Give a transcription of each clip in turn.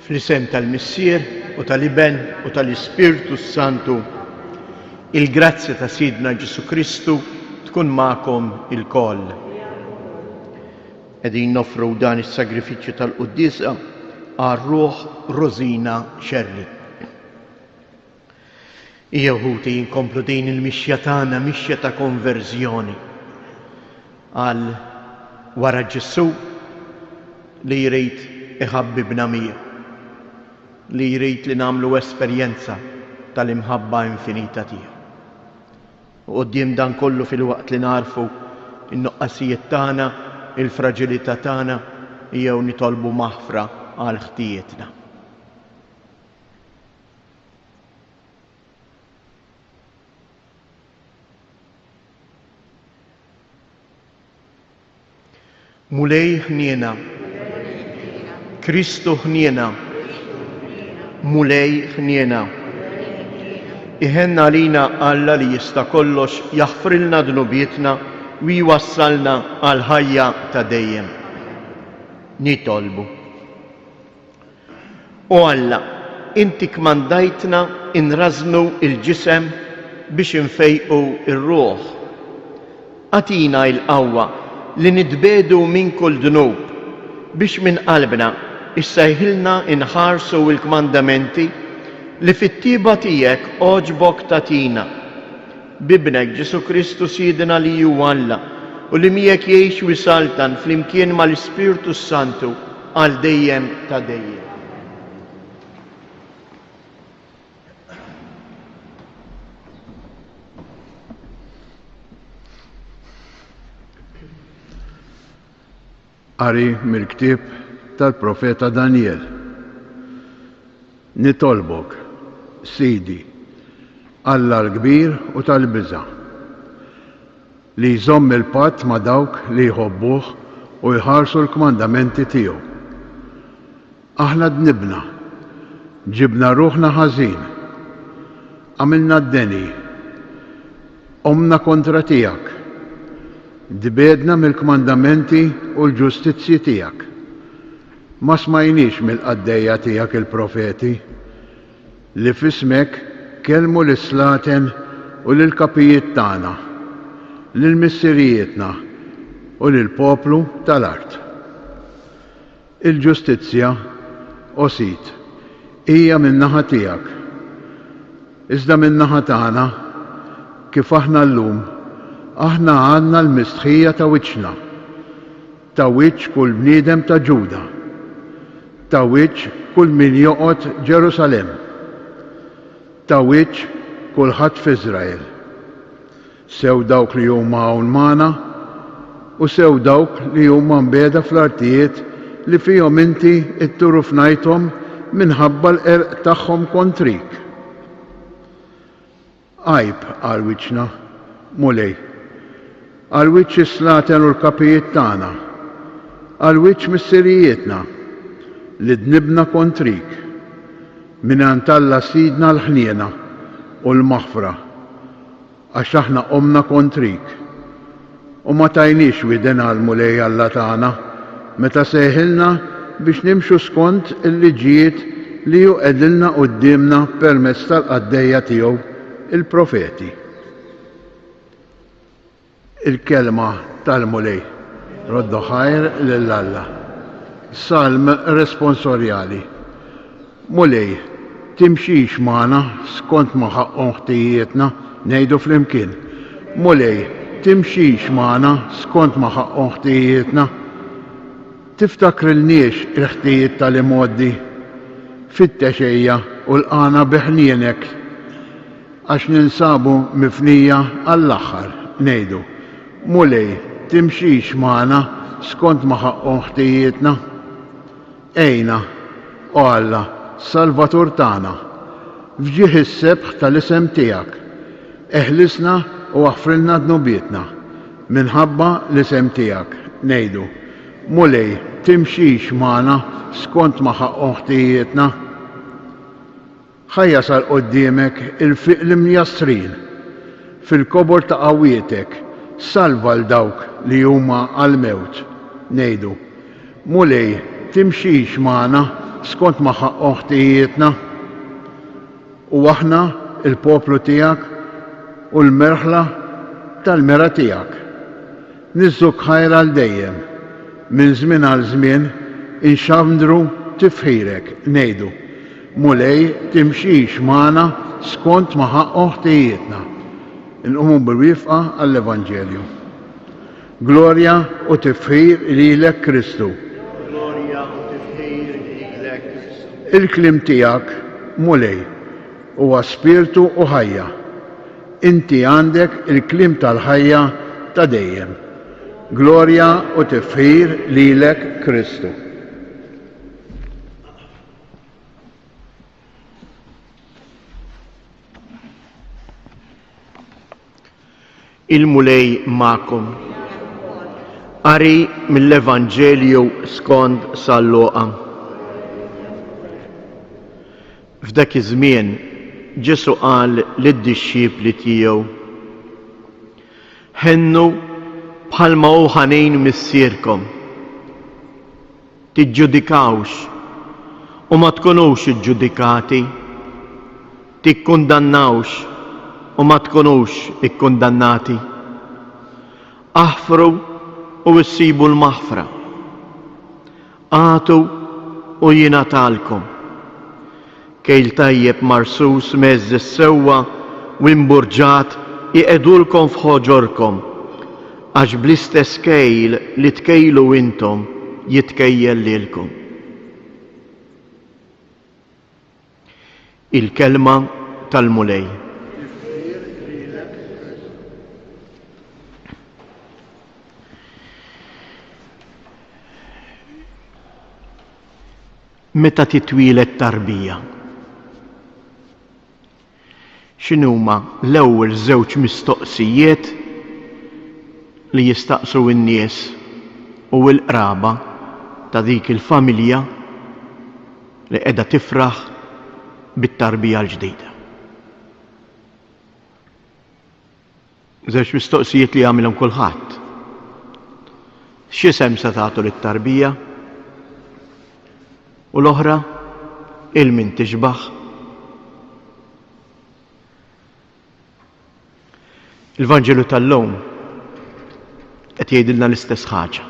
Fl-isem tal-Missier u tal-Iben u tal-Ispirtu Santu, il-grazzja ta' Sidna Ġesu Kristu tkun magħkom il-koll. Qegħdin nofru dan is-sagrifiċċju tal-Qudiesa għar-Ruħ Rosina Xerri. Hija wħud jinkomplu din il-mixja tagħna, mixja ta' konverżjoni għal wara Ġesu li jrid iħabbibna miegħu, li jrid li nagħmlu esperjenza tal-imħabba infinita tiegħu. U quddiem dan kollu fil-waqt li narfu in-nuqqasijiet tagħna, il-fraġilità tagħna, jew nitolbu maħfra għal ħtijietna. Mulej ħniena, Kristu ħniena, mulej ħniena. Iħenna lina Alla li jista' kollox jaħfrilna dnubietna u jwassalna għal ħajja ta' dejjem. Nitolbu. O Alla, Inti kmandajtna inrażnu il-ġisem biex infejqu ir-ruħ. Atina il-qawwa li nitbedu minn kull dnub biex minn qalbna issejħilna inħarsu il-kmandamenti li fit-tieba tiegħek oġbok tatina. Bibnek Ġesu Kristu Sidna li hu Alla u li miegħek jgħix u jsaltan flimkien mal-Ispirtu Santu għal dejjem ta' dejjem. Qari mill-ktieb tal-profeta Daniel. Nitolbok, Sidi, Alla l-kbir u tal-biża' li jżomm il-patt ma' dawk li jħobbuh u jħarsu l-kmandamenti tiegħu. Aħna dnibna, ġibna ruħna ħażin, għamilna d-deni, omna kontra tiegħek, dibedna mill-kmandamenti u l-ġustizzji tiegħek. Ma smajniex mill-qaddejja tiegħek il-profeti li fismek kelmu l-islaten u lill-kapijiet tagħna, lill-missirijietna u lill-poplu tal-art. Il-ġustizzja osit hija min-naħa tiegħek. Iżda min-naħa tagħna kif aħna llum aħna għandna l-mistħija ta' wiċċna, ta' wiċċ kull bniedem ta' Ġuda, ta' wiċċ kull min joqgħod Ġerusalemm, ta' wiċċ kulħadd f'Iżrael. Sew dawk li huma hawn magħna u sew dawk li huma mbeda fl-artijiet li fihom inti itturufnajthom minħabba l-qerq tagħhom kontrik. Għajb għal wiċċna, mulej, għal wiċċ islaten u l-kapijiet tagħna, għal wiċċ missirijietna li dnibna kontrik, minant Alla Sidna l-ħniena u l-maħfra, għax aħna qomna kontrik u ma tajniex widen għal mulej Alla tagħna meta sejħilna biex nimxu skont il-liġijiet li hu qegħdilna qudiemna permezz tal-qaddejja tiegħu il-profeti. Il-kelma tal-mulej roddu ħajr lill-Alla. Salm responsorjali. Mulej, timxix magħna skont ma ħaqqhom ħtijietna ngħidu flimkien. Mulej, timxix magħna skont ma ħaqqhom ħtijietna. Tiftakrilniex il-ħtijiet tal-imoddi fit-texejja u l-qana biħnienek għax ninsabu mifnija għall-aħħar ngħidu. Mulej, timxix magħna skont ma ħaqqhom ħtijietna. Ejna, o Alla, Salvatur tagħna, fġieħ is-sebħ tal-isem tiegħek, eħlisna u aħfrilna dnubietna minħabba l-isem tiegħek ngħidu. Mulej, timxix magħna skont ma ħaqqhom ħtijietna. Ħajja sal quddiemek il-fiq l-imjastrin fil-kobor ta' qawwietek, salva l-dawk li huma għal-mewt ngħidu. Mulej, timxix magħna skont ma ħoħtijietna u aħna il-poplu tiegħek u l-merħla tal-mera tiegħek. Niżżuk ħajra l dejjem minn żmien għal żmien inxamdru tifħirek ngħidu mulej timxix magħna skont ma ħoħtijietna. Inqumu bil-wifqa għall-Evanġelju. Glorja u tifħir lilek Kristu. Glorja u tifħir lilek Kristu. Il-klim tiegħek mulej huwa spirtu u ħajja. Inti għandek il-klim tal-ħajja ta' dejjem. Glorja u tifħir lilek Kristu. Il-mulej ma'kom. Qari mill-Evanġelju skont San-Luqa. F'dak iż-żmien Ġesu qal lid-dixxipli tiegħu: ħennu bħalma hu ħanin missierkom. Tiġġudikawx u ma tkunux iġġudikati. Tikkundannawx u ma tkunux ikkundannati. Aħfru u issibu l-maħfra. Għatu u jingħatalkom. Kejl tajjeb marsus mezz is-sewwa u imburġat iqedulkom f'ħoġorkom, għax bl-istess kejl li tkejlu intom jitkejjel lilkom. Il-kelma tal-mulej. Meta titwilet tarbija? X'inhuma l-ewwel żewġ mistoqsijiet li jistaqsu n-nies u l-qraba ta' dik il-familja li qiegħda tifraħ bit-tarbija l-ġdida? Żewġ mistoqsijiet li jagħmilhom kulħadd. X'isem se tagħtu lit-tarbija? U l-oħra, il-min tixbaħ? Il-Vanġelu tal-lum qed jgħidilna l-istess ħaġa.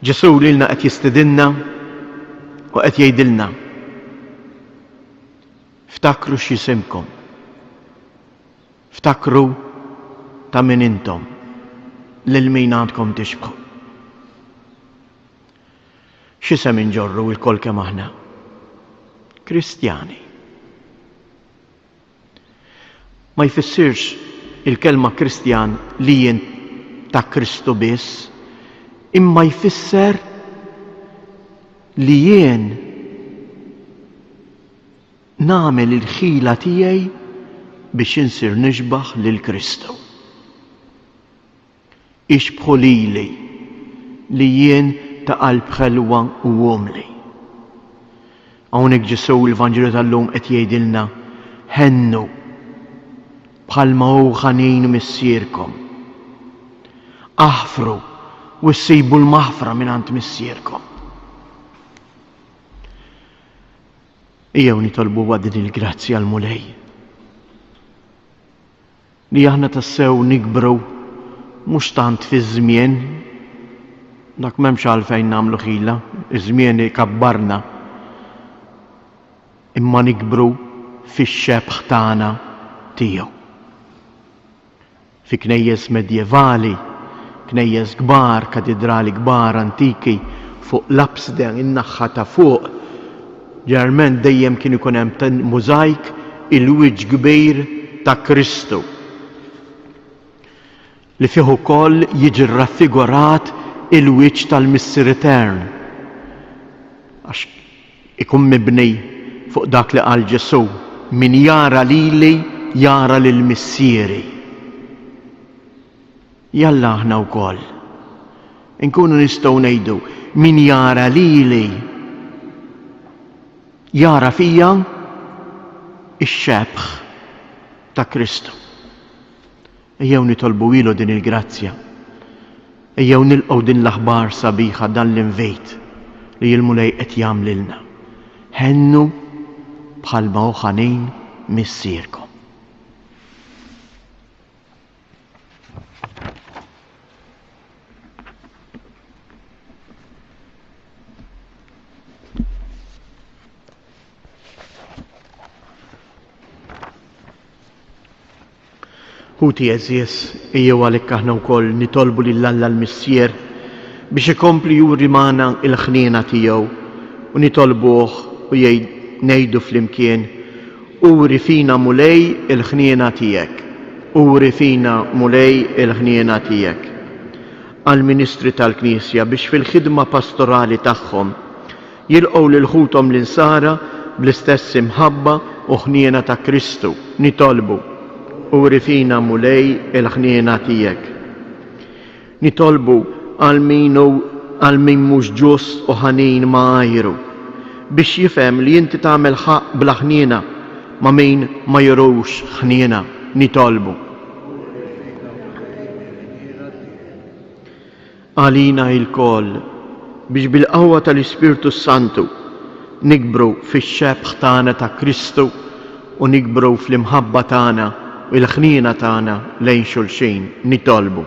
Ġesu lilna qed jistidilna u qed jgħidilna: ftakru x'isimkom. Ftakru ta' min intom lil min għandkom tixbħu. X'isem inġorru l-kol kemm aħna? Kristjani. Ma jfissirx il-kelma Kristjan li jien ta' Kristu biss, imma jfisser li jien nagħmel il-ħila tiegħi biex insir nixbaħ lil Kristu. Ixbħu lili li jien ta' qalb ħelwa u għomli. Hawnhekk Ġesu l-Vanġelu tal-lum qed jgħidilna: ħennu bħalma hu ħanin missierkom. Aħfru u ssibu l-maħfra mingħand missierkom. Ejjew nitolbu din il-grazzja l-mulej li aħna tassew nikbru mhux tant fi żmien, dak m'hemmx għalfejn nagħmlu ħila, iż-żmien ikabbarna, imma nikbru fix-xebħ tagħna tiegħu. Fi knejjes medjevali, knejjes kbar, katedrali kbar antiki, fuq l-absde in-naħħa ta' fuq, ġeneralment dejjem kien ikun hemm mużajk il-wiġġ kbir ta' Kristu li fih ukoll jiġi raffigurat il-wiċċ tal-Missier Etern. Għax ikun mibni fuq dak li qal Ġesu: min jara lili jara lill-missieri. Jalla aħna wkoll inkunu nistgħu ngħidu: min jara lili jara fija ix-xebħ ta' Kristu. Ejjew nitolbu ilu din il-grazzja. Ejjew nilqgħu din l-aħbar sabiħa, dan l-invejt li l-mulej qed jagħmlilna. Ħennu bħalma hu ħanin missierkom. Ħuti eżies, ejjew għalhekk aħna wkoll nitolbu lil Alla l-Missier biex ikompli juri magħna l-ħniena tiegħu u nitolbuh u ngħidu flimkien uri fina mulej il-ħniena tiegħek. Uri fina mulej il-ħniena tiegħek. Għall-Ministri tal-Knisja biex fil-ħidma pastorali tagħhom jilqgħu lil ħuthom l-insara bl-istess imħabba u ħniena ta' Kristu nitolbu uri fina mulej il-ħniena tiegħek. Nitolbu għal min mhux ġust u ħanin ma' għajru biex jifhem li inti tagħmel ħaq bla ħniena ma' min ma jurux ħniena nitolbu. Għalina il-koll biex bil-qawwa tal-Ispirtu Santu nikbru fix-xebħ tagħna ta' Kristu u nikbru fl-imħabba tagħna u l-ħniena tagħna lejn xulxin nitolbu.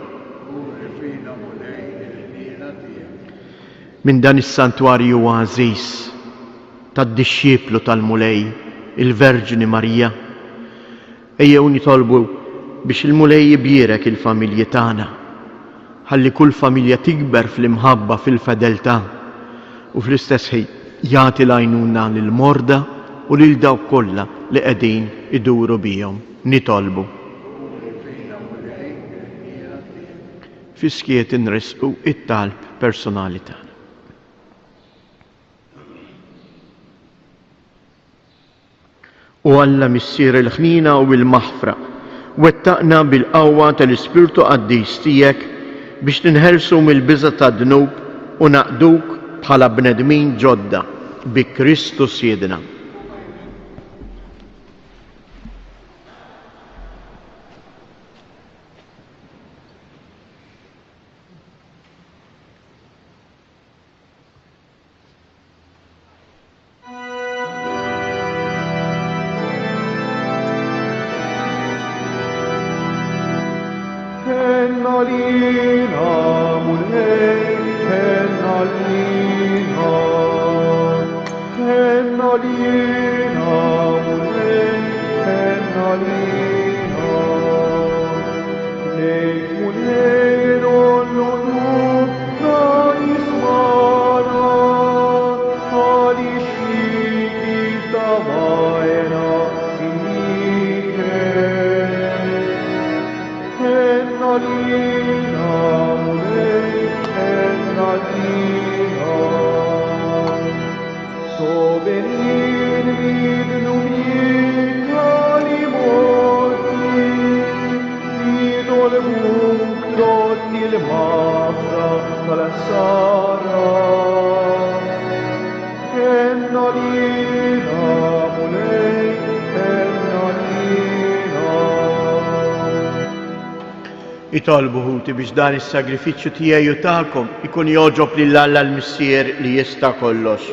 Minn dan is-santwarju għażiż tad-dixxieplu tal-mulej, il-Verġini Marija, ejjew nitolbu biex il-mulej jibjierek il-familji tagħna, ħalli kull familja tikber fl-imħabba fil-fedeltà u fl-istess ħin jagħti l-għajnuna lill-morda u lil dawk kollha li qegħdin iduru bihom nitolbu. Fiskiet inresqu it-talb personali tagħna. U Alla missier il-ħniena u l-maħfra wettaqna bil-qawwa tal-Ispirtu Qaddis tiegħek biex ninħelsu mill-biża' tad-dnub u naqduk bħala bnedmin ġodda bi Kristu Siedna. Itolbu ħuti biex dan is-sagrifiċċju tiegħi u tagħkom ikun joġob lil Alla l-Missier li jista' kollox.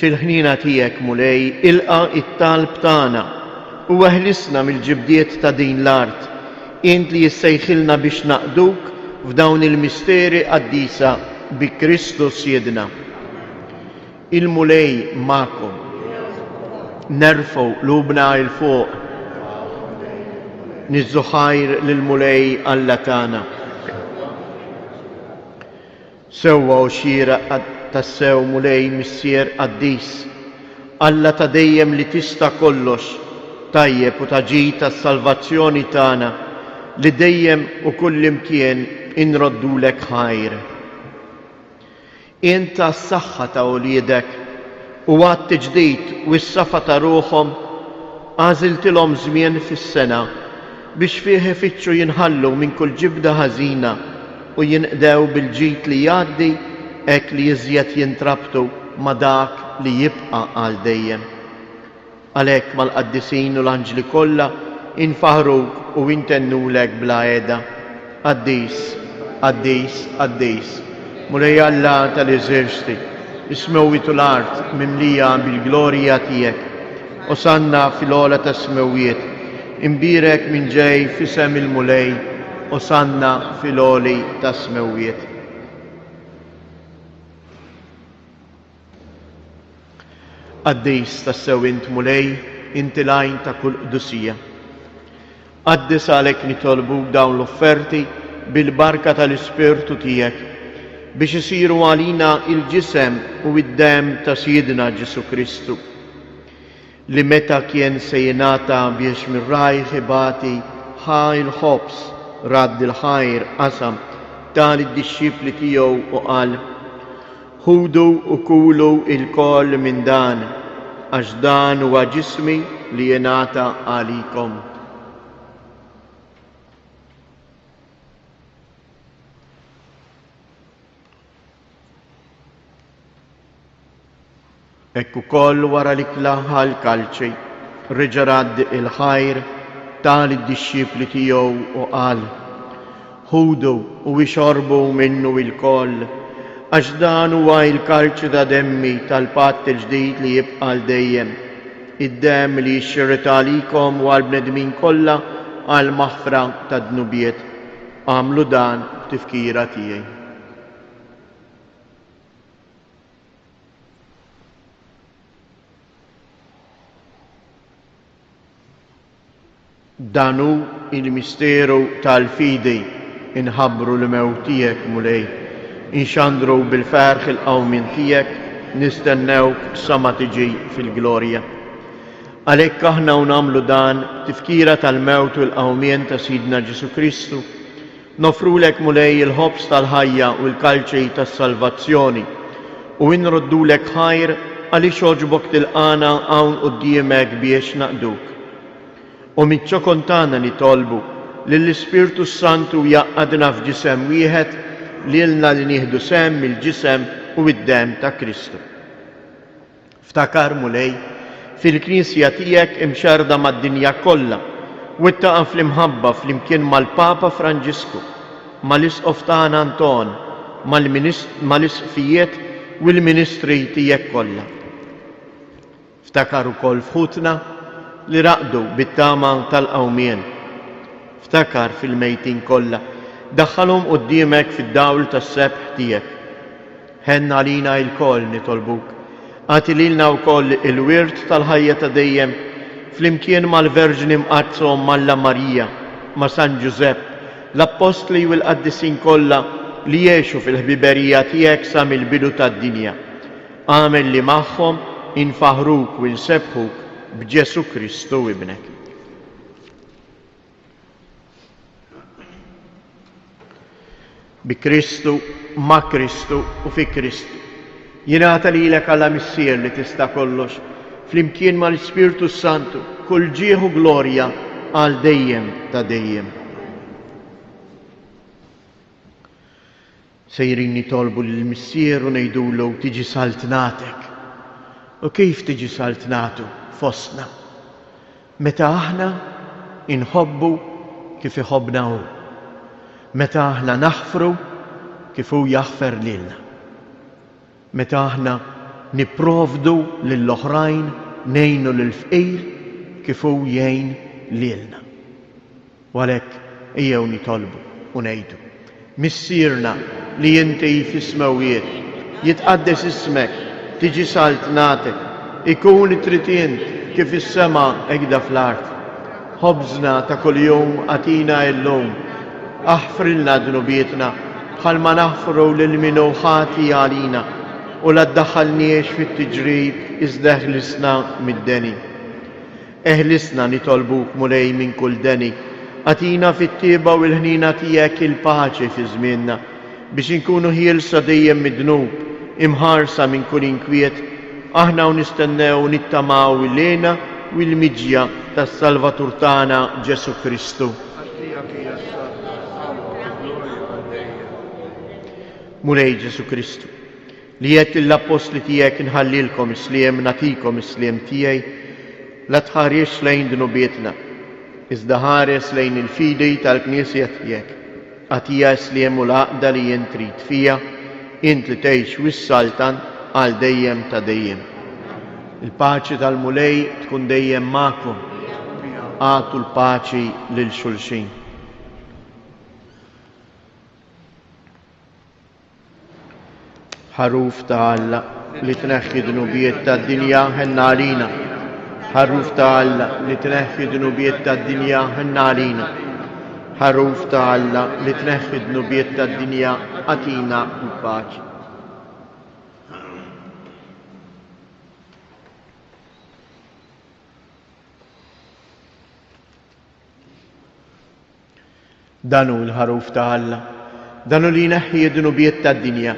Fil-ħniena tiegħek mulej ilqa' it-talb tagħna u weħlisna mill-ġibdiet ta' din l-art int li jissejħilna biex naqduk f'dawn il-misteri qaddisa bi Kristu Siedna. Il-mulej ma'kom, nerfgħu lubna il fuq, niżżu ħajr lill-mulej Alla tagħna. Sewwa u xieraq tas-sew mulej missier qaddis, Alla ta' dejjem li tista' kollox, tajjeb u taġid tas-salvazzjoni tagħna li dejjem u kullimkien inroddulek ħajr. Inta s-saħħa ta' uliedek u għad tiġdid u s-safa ta' ruħhom għażiltilhom żmien fis-sena biex fih ifittxu jinħallu minn kull ġibda ħażina u jinqdew bil-ġid li jgħaddi hekk li iżjed jintrabtu ma' dak li jibqa' għal dejjem. Għalhekk mal-qaddisin u l-anġli kollha infaħruk u intennulek bla edha. Qaddis, qaddis, qaddis. Mulej Alla tal-eżerċti, is-smewwiet u l-art mimlija bil-glorja tiegħek. Osanna fil-ola ta' smewwiet, imbirek minn ġej fisem il-mulej, osanna fil-oli ta' smewwiet. Qaddis tassew int mulej, inti lajn ta' kull qdusija. Qaddis għalhekk nitolbu dawn l-offerti bil-barka tal-Ispirtu tiegħek biex isiru għalina il-ġisem u id-dem ta' Sidna Ġesu Kristu, li meta kien se jingħata biex mir-rajħ ibati ħa il-ħobs radd il-ħajr qasam tal id-dixxipli tiegħu u qal: ħudu u kulu il-koll minn dan, għax dan huwa ġismi li jingħata għalikom. Ekku koll wara li klaħħa l-kalċi, reġa' radd il-ħajr tal id-dixxipli tiegħu u qal: ħudu u ixorbu minnu il-koll, għax dan huwa l-kalċi ta' demmi tal-patt il-ġdid li jibqa' l dejjem, id-demm li jxirret għalikom u għall-bnedmin kollha għal maħfra ta' dnubiet. Għamlu dan f'tifkira tiegħi. Danu il-misteru tal-fidi inħabbru l-mewt tiegħek mulej, inxandru bil-ferħ il-qawmin tiegħek, nistennewk sa ma tiġi fil-glorja. Għalhekk aħna nagħmlu dan tifkira tal-mewt u l-qawmien ta' Sidna Ġesu Kristu, nofrulek mulej il-ħobs tal-ħajja u l-kalċej tas-salvazzjoni u nroddulek ħajr għaliex oġbok tilqana hawn quddiemek biex naqduk. U mitċo kontana nitolbu lill-Ispirtu Santu jaqqadna f'ġisem wieħed lilna li nieħdu sem mill-ġisem u id-dem ta' Kristu. Ftakar mulej fil-Knisja tiegħek imxarda mad-dinja kollha u ittaqa' fl-imħabba flimkien mal-Papa Franġisku, mal-Isqof tagħna Anton, mal-isqfijiet u l-ministri tiegħek kollha. Ftakar ukoll fħutna li raqdu bit-tama tal-qawmien. Ftakar fil-mejtin kollha, daħħalhom quddiemek fid-dawl tas-sebħ tiegħek. Ħenna għalina l-koll nitolbuk, għati lilna wkoll il-wirt tal-ħajja ta' dejjem flimkien mal-Verġni mqazzhom Malla Marija, ma' San Ġusepp, l-Apostli u l-Qaddisin kollha li jgħixu fil-ħbiberija tiegħek sa mill-bidu tad-dinja. Għamel li magħhom infaħruk u nsebħuk b'Ġesu Kristu ibnek. Bi Kristu, ma' Kristu u fi Kristu. Jingħata lilek Alla Missier li tista' kollox, flimkien mal-Ispirtu Santu, kull ġieħ u glorja għal dejjem ta' dejjem. Sejrin nitolbu lill-Missier u ngħidulu tiġi saltnatek. U kif tiġi saltnatu fostna? Meta aħna inħobbu kif iħobbna hu. Meta aħna naħfru kif hu jaħfer lilna. Meta aħna nipprovdu lill-oħrajn, ngħinu lill-fqir kif hu jgħin lilna. U għalhekk ejjew nitolbu u ngħidu: Missierna li inti fis-smewwiet, jitqaddes ismek, tiġi saltnatek, ikun tritient kif is-sema hekk fl-art. Ħobżna ta' kuljum għatina llum, aħfrilna dnubietna bħalma naħfru lil min hu ħati għalina u la ddaħħalniex fit-tiġrid iżda eħlisna mid-deni. Eħlisna nitolbuk mulej minn kull deni, għatina fit-tieba u l-ħnina tiegħek il-paċi fi żmienna biex inkunu ħielsa dejjem mid-dnub, imħarsa minn kull inkwiet, aħna u nistennew nittamaw il-lena u l-miġja tas-Salvatur tagħna Ġesu Kristu. Mulej Ġesu Kristu, li qed l-apostli tiegħek inħallilkom isliem, natikom isliem tiegħi, la tħarriex lejn dnubietna, iżda ħares lejn il-fidi tal-Knisja tiegħek. Għatija sliem u l-għaqda li jien trid fija, int li tgħix wis-saltan għal dejjem ta' dejjem. Il-paċi tal-mulej tkun dejjem magħkom. Għatu l-paċi lil xulxin. ħaruf ta' Alla li tneħħi dnubijiet tad-dinja ħenna għalina. ħaruf ta' Alla li tneħħi dnubijiet tad-dinja ħenna għalina. ħaruf ta' Alla li tneħħi dnubijiet tad-dinja għatina l-paċi. Danu l-ħaruf ta' Alla, danu li jneħħi dnubijiet tad-dinja,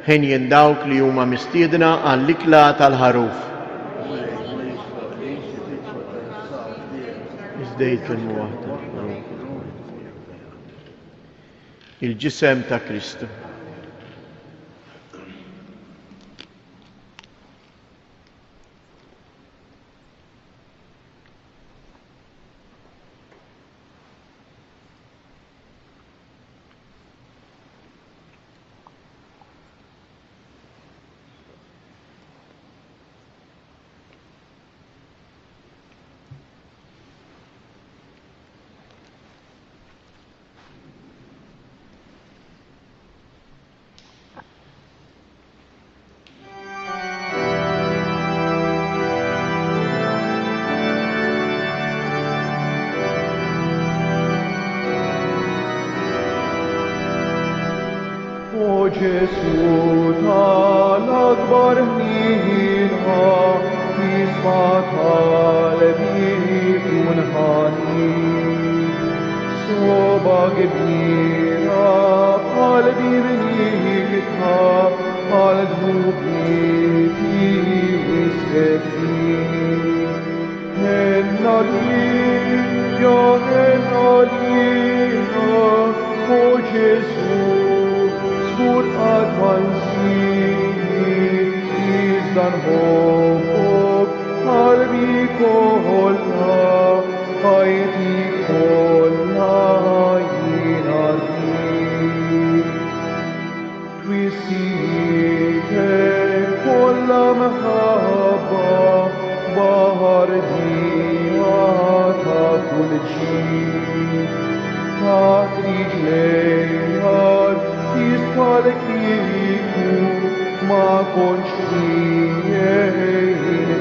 ħin jindawk li huma mistiedna għall-ikla tal-ħaruf. Iżdejt il-muwaħda. Il-ġisem ta' Kristu. O Gesù tal-akbar ħnina, isma qalbi kun ħanin. Soba kbira qalbi bnikta, għal-dnubi tisfettin. Henna lina, O Gesù, Skur għadman sini, izdan hobok, qalbi kolla, ħajti kolla jina din. Twisite kolla mħabba, bahar dija ta' kull ġin. Ta' triġlejjar, Istalkiku ma konċ jien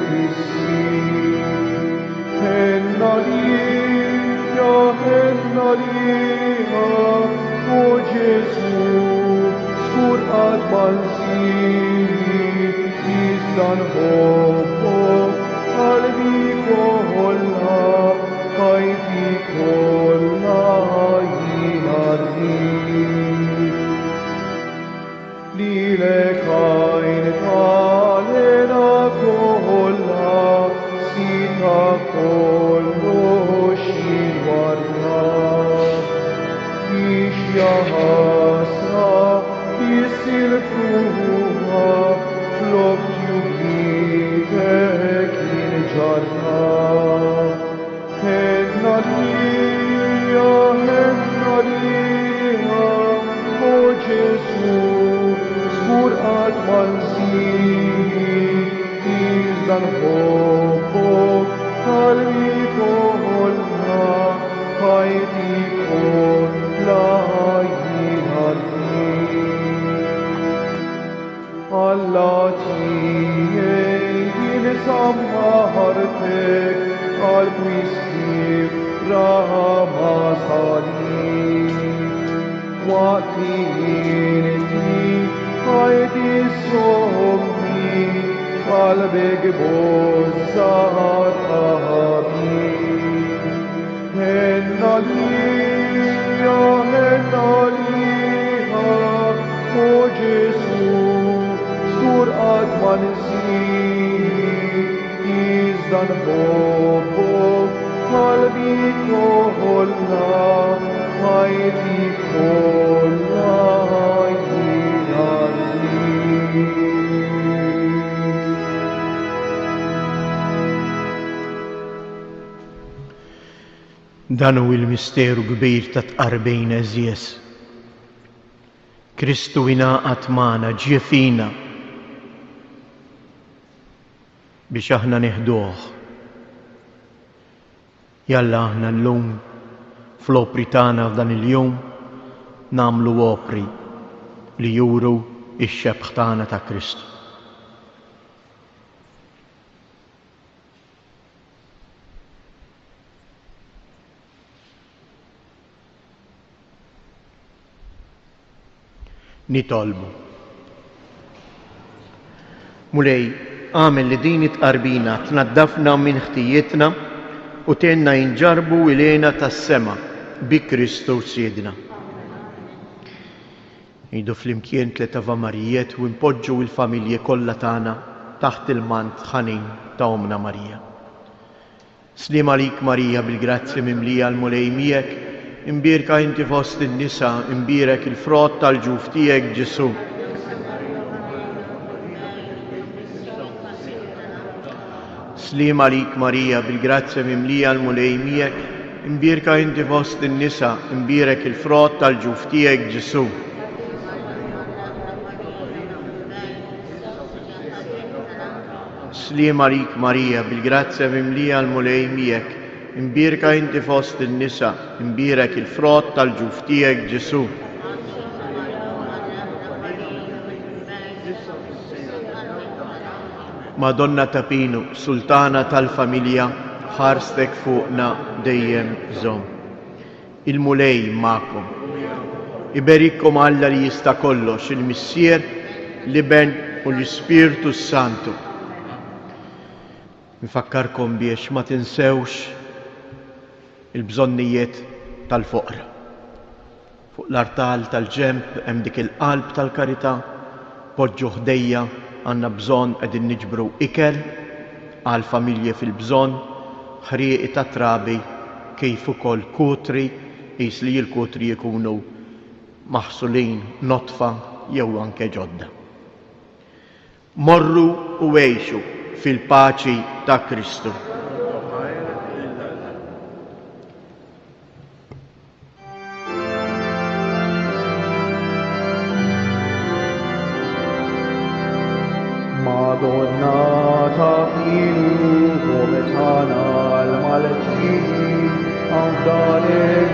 tissin. Henna lija, O Gesù, skur għadman sini, izdan hobbok, qalbi kolla, ħajti kolla jina din. Lilek għajn talena kolla, sita kollu xilwarna. Ix jahasra, jisilfuha, flok jubitek il-ġarna. Henna lija, O Gesù, skur għadman sini, izdan hobbok, qalbi kolla, ħajti kolla jina din. Alla tijej il-samħartek, għal-kwistif rama salim. Waqti jinti ħajdi sommi, qalbek bozzat ħabi. Henna lija, O Gesù, skur għadman sini, izdan hobbok, qalbi kolla, ħajti kolla jina din. Dan hu l-misteru kbir ta' tqarbejn eżjes. Kristu ingħaqad magħna ġie fina biex aħna neħduh. Jalla aħna llum fl-opri tagħna f'dan il-jum nagħmlu opri li juru x-xebħ tagħna ta' Kristu. Nitolbu. Mulej, għamel li din it-qarbina tnaddafna minn ħtijietna u tenna jinġarbu ilena tas-sema bi Kristu Siedna. Jidu flimkien tliet Avamarijiet u npoġġu l-familji kollha tagħna taħt il-mant ħanin ta' Omna Marija. Slim għalik Marija bil-grazzi mimlija l-mulej miegħek, imbierka inti fost in-nisa, imbierek il-frott tal-ġuf tiegħek Ġesu. Slim għalik Marija bil-grazzi mimlija l-mulej miegħek, imbierka inti fost in-nisa, imbierek il-frott tal-ġuf tiegħek Ġesu. Slim għalik Marija bil-grazzi mimlija l-mulej miegħek, imbierka inti fost in-nisa, imbierek il-frott tal-ġuf tiegħek Ġesu. Madonna ta' Pinu, Sultana tal-familja, ħarstek fuqna dejjem żomm. Il-mulej magħkom. Iberikkom Alla li jista' kollox, il-Missier, l-Iben u l-Ispirtu Santu. Nfakkarkom biex ma tinsewx il-bżonnijiet tal-foqra. Fuq l-artal tal-ġemp hemm dik il-qalb tal-karità, poġġu ħdejja għandna bżonn qegħdin niġbru ikel għal familji fil-bżonn, ħrieqi ta' trabi kif ukoll kutri, qis li l-kutri jkunu maħsulin notfa jew anke ġodda. Morru u għejxu fil-paċi ta' Kristu. Madonna ta' Pinu, come tana al malċini, għamdan il